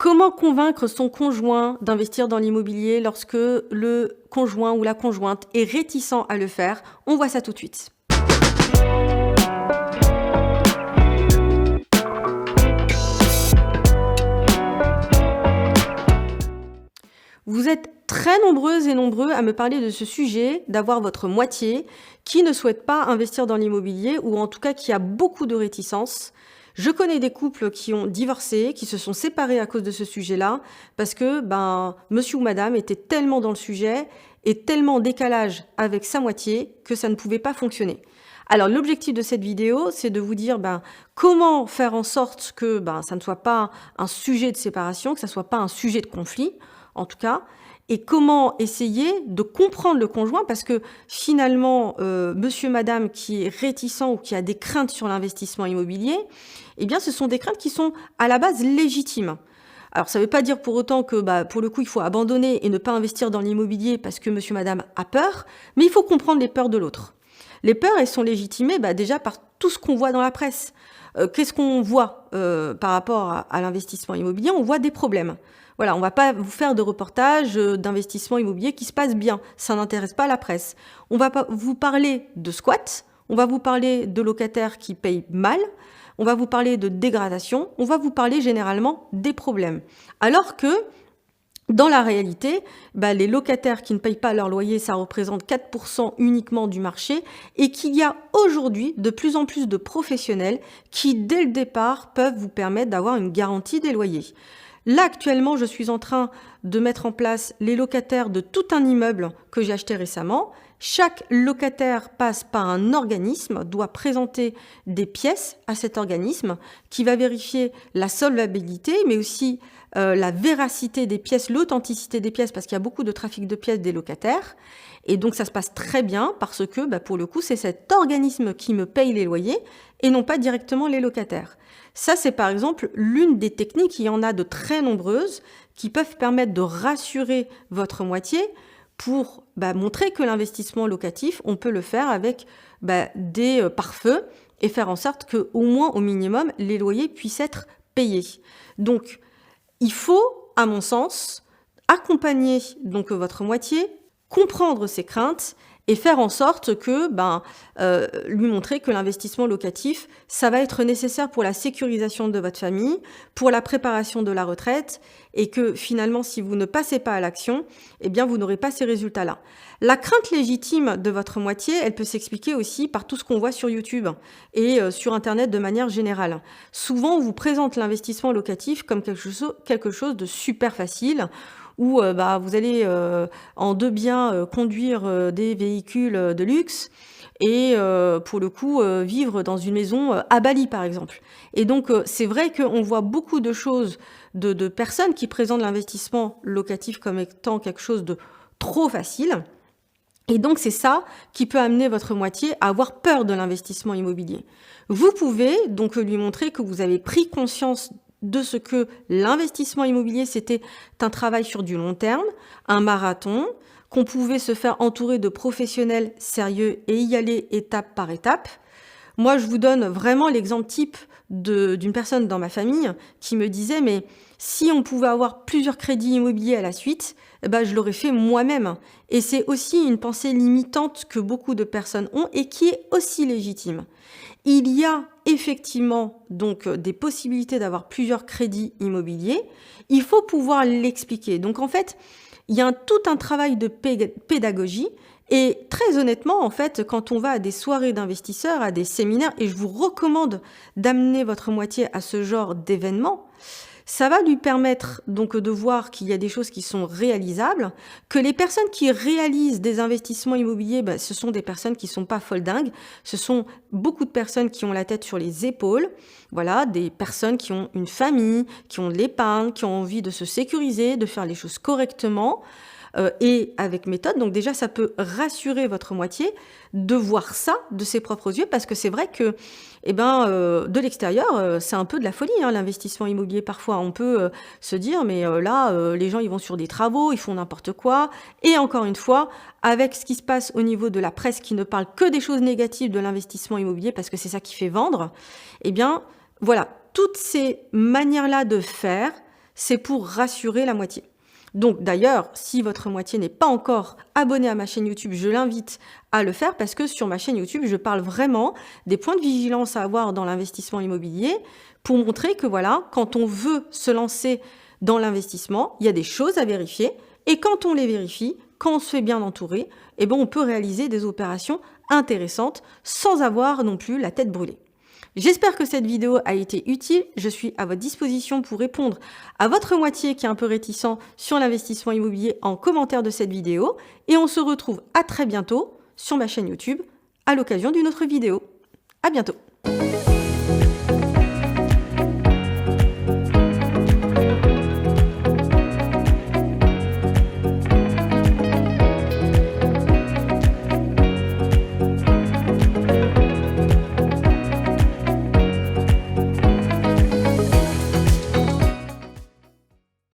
Comment convaincre son conjoint d'investir dans l'immobilier lorsque le conjoint ou la conjointe est réticent à le faire? On voit ça tout de suite. Vous êtes très nombreuses et nombreux à me parler de ce sujet, d'avoir votre moitié qui ne souhaite pas investir dans l'immobilier ou en tout cas qui a beaucoup de réticences. Je connais des couples qui ont divorcé, qui se sont séparés à cause de ce sujet-là, parce que monsieur ou madame était tellement dans le sujet et tellement en décalage avec sa moitié que ça ne pouvait pas fonctionner. Alors l'objectif de cette vidéo, c'est de vous dire comment faire en sorte que ça ne soit pas un sujet de séparation, que ça ne soit pas un sujet de conflit, en tout cas, et comment essayer de comprendre le conjoint, parce que finalement, monsieur, madame qui est réticent ou qui a des craintes sur l'investissement immobilier, eh bien, ce sont des craintes qui sont à la base légitimes. Alors, ça ne veut pas dire pour autant que, pour le coup, il faut abandonner et ne pas investir dans l'immobilier parce que monsieur, madame a peur, mais il faut comprendre les peurs de l'autre. Les peurs, elles sont légitimées déjà par tout ce qu'on voit dans la presse. Qu'est-ce qu'on voit par rapport à l'investissement immobilier? On voit des problèmes. Voilà, on ne va pas vous faire de reportage d'investissement immobilier qui se passe bien. Ça n'intéresse pas la presse. On va pas vous parler de squat, on va vous parler de locataires qui payent mal, on va vous parler de dégradation, on va vous parler généralement des problèmes. Alors que dans la réalité, les locataires qui ne payent pas leur loyer, ça représente 4% uniquement du marché et qu'il y a aujourd'hui de plus en plus de professionnels qui, dès le départ, peuvent vous permettre d'avoir une garantie des loyers. Là, actuellement, je suis en train de mettre en place les locataires de tout un immeuble que j'ai acheté récemment. Chaque locataire passe par un organisme, doit présenter des pièces à cet organisme qui va vérifier la solvabilité, mais aussi la véracité des pièces, l'authenticité des pièces, parce qu'il y a beaucoup de trafic de pièces des locataires. Et donc, ça se passe très bien parce que, pour le coup, c'est cet organisme qui me paye les loyers et non pas directement les locataires. Ça, c'est par exemple l'une des techniques, il y en a de très nombreuses, qui peuvent permettre de rassurer votre moitié pour montrer que l'investissement locatif, on peut le faire avec des pare-feux et faire en sorte qu'au moins, au minimum, les loyers puissent être payés. Donc, il faut, à mon sens, accompagner donc votre moitié, comprendre ses craintes et faire en sorte que lui montrer que l'investissement locatif, ça va être nécessaire pour la sécurisation de votre famille, pour la préparation de la retraite, et que finalement, si vous ne passez pas à l'action, vous n'aurez pas ces résultats-là. La crainte légitime de votre moitié, elle peut s'expliquer aussi par tout ce qu'on voit sur YouTube et sur Internet de manière générale. Souvent, on vous présente l'investissement locatif comme quelque chose de super facile, où vous allez en 2 biens conduire des véhicules de luxe et pour le coup vivre dans une maison à Bali par exemple. Et donc c'est vrai qu'on voit beaucoup de choses de personnes qui présentent l'investissement locatif comme étant quelque chose de trop facile. Et donc c'est ça qui peut amener votre moitié à avoir peur de l'investissement immobilier. Vous pouvez donc lui montrer que vous avez pris conscience de ce que l'investissement immobilier, c'était un travail sur du long terme, un marathon, qu'on pouvait se faire entourer de professionnels sérieux et y aller étape par étape. Moi, je vous donne vraiment l'exemple type d'une personne dans ma famille qui me disait « mais si on pouvait avoir plusieurs crédits immobiliers à la suite, je l'aurais fait moi-même ». Et c'est aussi une pensée limitante que beaucoup de personnes ont et qui est aussi légitime. Il y a effectivement donc des possibilités d'avoir plusieurs crédits immobiliers. Il faut pouvoir l'expliquer. Donc en fait, il y a tout un travail de pédagogie. Et très honnêtement, en fait, quand on va à des soirées d'investisseurs, à des séminaires, et je vous recommande d'amener votre moitié à ce genre d'événements, ça va lui permettre donc de voir qu'il y a des choses qui sont réalisables, que les personnes qui réalisent des investissements immobiliers, ce sont des personnes qui ne sont pas folles dingues, ce sont beaucoup de personnes qui ont la tête sur les épaules, voilà, des personnes qui ont une famille, qui ont de l'épargne, qui ont envie de se sécuriser, de faire les choses correctement, et avec méthode. Donc déjà, ça peut rassurer votre moitié de voir ça de ses propres yeux, parce que c'est vrai que de l'extérieur, c'est un peu de la folie, l'investissement immobilier. Parfois, on peut se dire, mais là, les gens, ils vont sur des travaux, ils font n'importe quoi. Et encore une fois, avec ce qui se passe au niveau de la presse qui ne parle que des choses négatives de l'investissement immobilier, parce que c'est ça qui fait vendre, voilà, toutes ces manières-là de faire, c'est pour rassurer la moitié. Donc d'ailleurs, si votre moitié n'est pas encore abonné à ma chaîne YouTube, je l'invite à le faire parce que sur ma chaîne YouTube, je parle vraiment des points de vigilance à avoir dans l'investissement immobilier pour montrer que voilà, quand on veut se lancer dans l'investissement, il y a des choses à vérifier et quand on les vérifie, quand on se fait bien entourer, eh ben on peut réaliser des opérations intéressantes sans avoir non plus la tête brûlée. J'espère que cette vidéo a été utile. Je suis à votre disposition pour répondre à votre moitié qui est un peu réticent sur l'investissement immobilier en commentaire de cette vidéo. Et on se retrouve à très bientôt sur ma chaîne YouTube à l'occasion d'une autre vidéo. À bientôt.